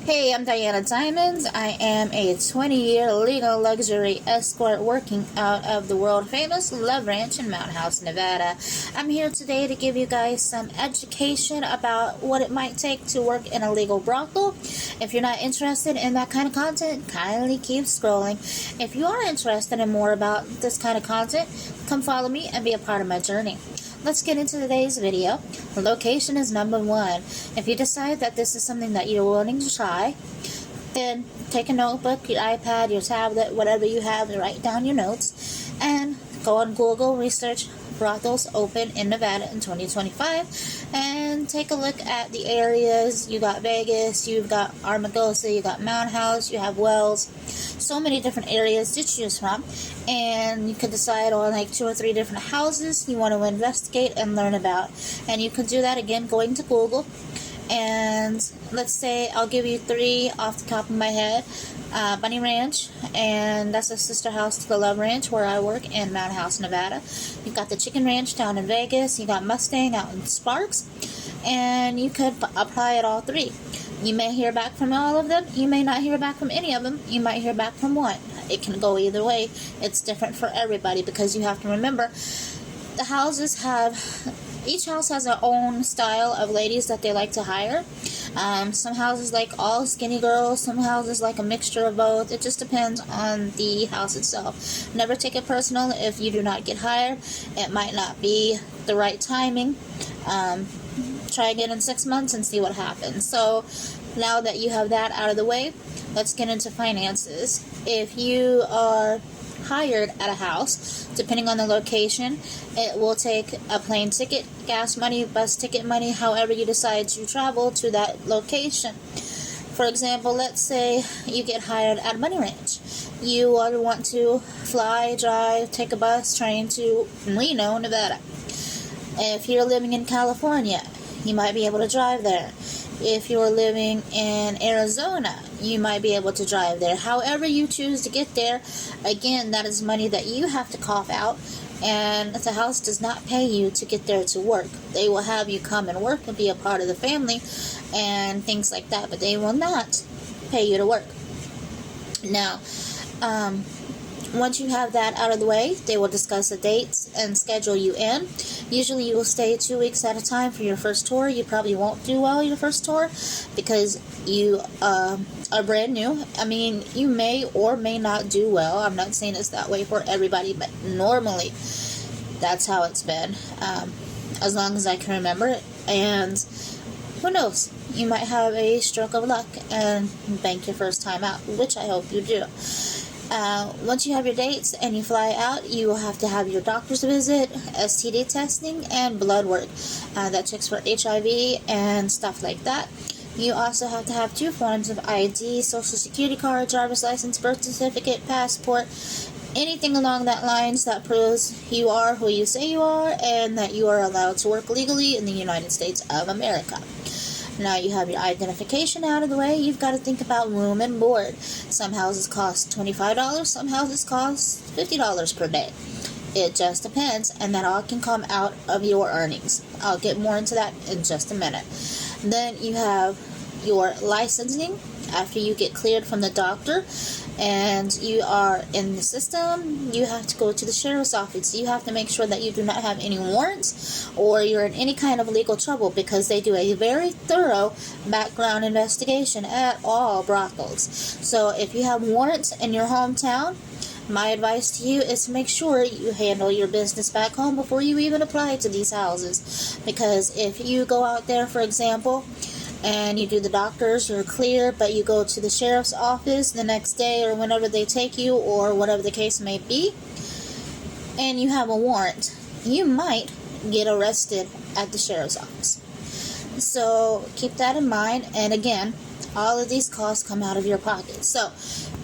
Hey, I'm Diana Diamonds. I am a 20-year legal luxury escort working out of the world-famous Love Ranch in Mountain House, Nevada. I'm here today to give you guys some education about what it might take to work in a legal brothel. If you're not interested in that kind of content, kindly keep scrolling. If you are interested in more about this kind of content, come follow me and be a part of my journey. Let's get into today's video. Location is number one. If you decide that this is something that you're willing to try, then take a notebook, your iPad, your tablet, whatever you have, and write down your notes, and go on Google, research brothels open in Nevada in 2025, and take a look at the areas. You got Vegas, you've got Armagosa, you got Mountain House, you have Wells, so many different areas to choose from, and you can decide on like 2 or 3 different houses you want to investigate and learn about. And you can do that again going to Google. And let's say I'll give you 3 off the top of my head. Bunny Ranch, and that's a sister house to the Love Ranch where I work in Mountain House, Nevada. You've got the Chicken Ranch down in Vegas. You got Mustang out in Sparks, and you could apply at all 3. You may hear back from all of them. You may not hear back from any of them. You might hear back from one. It can go either way. It's different for everybody because you have to remember the houses have... Each house has their own style of ladies that they like to hire. Some houses like all skinny girls, some houses like a mixture of both. It just depends on the house itself. Never take it personal if you do not get hired. It might not be the right timing. Try again in 6 months and see what happens. So now that you have that out of the way, let's get into finances. If you are hired at a house, depending on the location, it will take a plane ticket, gas money, bus ticket money, however you decide to travel to that location. For example, let's say you get hired at Bunny Ranch. You want to fly, drive, take a bus, train to Reno, Nevada. If you're living in California, you might be able to drive there. If you're living in Arizona, you might be able to drive there. However you choose to get there, again, that is money that you have to cough out, and the house does not pay you to get there to work. They will have you come and work and be a part of the family and things like that, but they will not pay you to work. Now, once you have that out of the way, they will discuss the dates and schedule you in. Usually you will stay 2 weeks at a time for your first tour. You probably won't do well your first tour because you are brand new. I mean, you may or may not do well. I'm not saying it's that way for everybody, but normally that's how it's been, as long as I can remember it. And who knows? You might have a stroke of luck and bank your first time out, which I hope you do. Once you have your dates and you fly out, you will have to have your doctor's visit, STD testing, and blood work. That checks for HIV and stuff like that. You also have to have 2 forms of ID, social security card, driver's license, birth certificate, passport, anything along that lines that proves you are who you say you are and that you are allowed to work legally in the United States of America. Now you have your identification out of the way, you've got to think about room and board. Some houses cost $25, some houses cost $50 per day. It just depends, and that all can come out of your earnings. I'll get more into that in just a minute. Then you have your licensing after you get cleared from the doctor and you are in the system. You have to go to the sheriff's office. You have to make sure that you do not have any warrants or you're in any kind of legal trouble, because they do a very thorough background investigation at all brothels. So if you have warrants in your hometown, my advice to you is to make sure you handle your business back home before you even apply to these houses. Because if you go out there, for example, and you do the doctors, you're clear, but you go to the sheriff's office the next day or whenever they take you or whatever the case may be, and you have a warrant, you might get arrested at the sheriff's office. So keep that in mind, and again, all of these costs come out of your pocket. So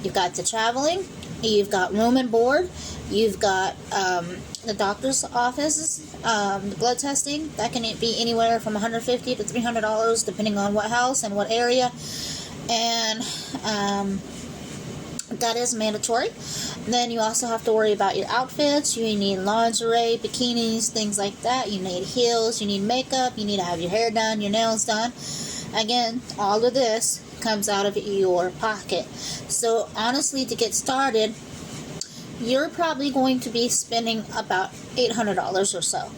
you've got the traveling, you've got room and board, you've got the doctor's offices, the blood testing. That can be anywhere from $150 to $300 depending on what house and what area, and that is mandatory. Then you also have to worry about your outfits. You need lingerie, bikinis, things like that. You need heels, you need makeup, you need to have your hair done, your nails done. Again, all of this comes out of your pocket. So honestly, to get started, you're probably going to be spending about $800 or so.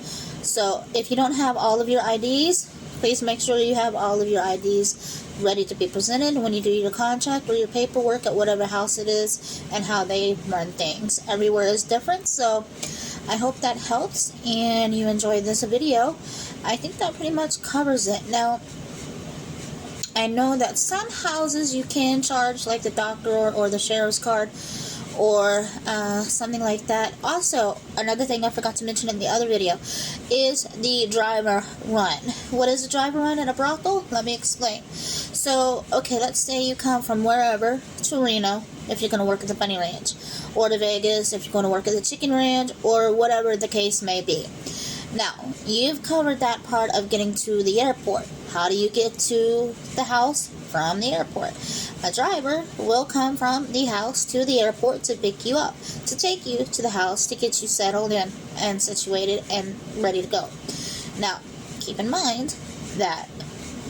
So if you don't have all of your IDs, please make sure you have all of your IDs ready to be presented when you do your contract or your paperwork at whatever house it is, and how they run things. Everywhere is different, so I hope that helps and you enjoyed this video. I think that pretty much covers it. Now, I know that some houses you can charge, like the doctor or the sheriff's card, or something like that. Also, another thing I forgot to mention in the other video is the driver run. What is a driver run at a brothel? Let me explain. So, okay, let's say you come from wherever to Reno, if you're going to work at the Bunny Ranch, or to Vegas if you're going to work at the Chicken Ranch, or whatever the case may be. Now, you've covered that part of getting to the airport. How do you get to the house from the airport? A driver will come from the house to the airport to pick you up, to take you to the house, to get you settled in and situated and ready to go. Now, keep in mind that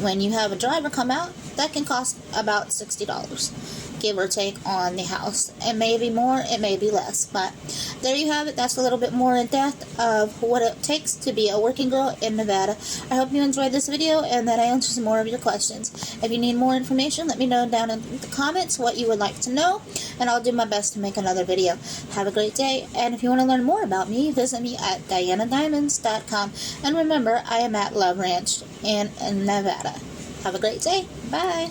when you have a driver come out, that can cost about $60, give or take, on the house. It may be more, it may be less, but there you have it. That's a little bit more in depth of what it takes to be a working girl in Nevada. I hope you enjoyed this video and that I answered some more of your questions. If you need more information, let me know down in the comments what you would like to know, and I'll do my best to make another video. Have a great day, and if you want to learn more about me, visit me at DianaDiamonds.com. And remember, I am at Love Ranch in Nevada. Have a great day. Bye.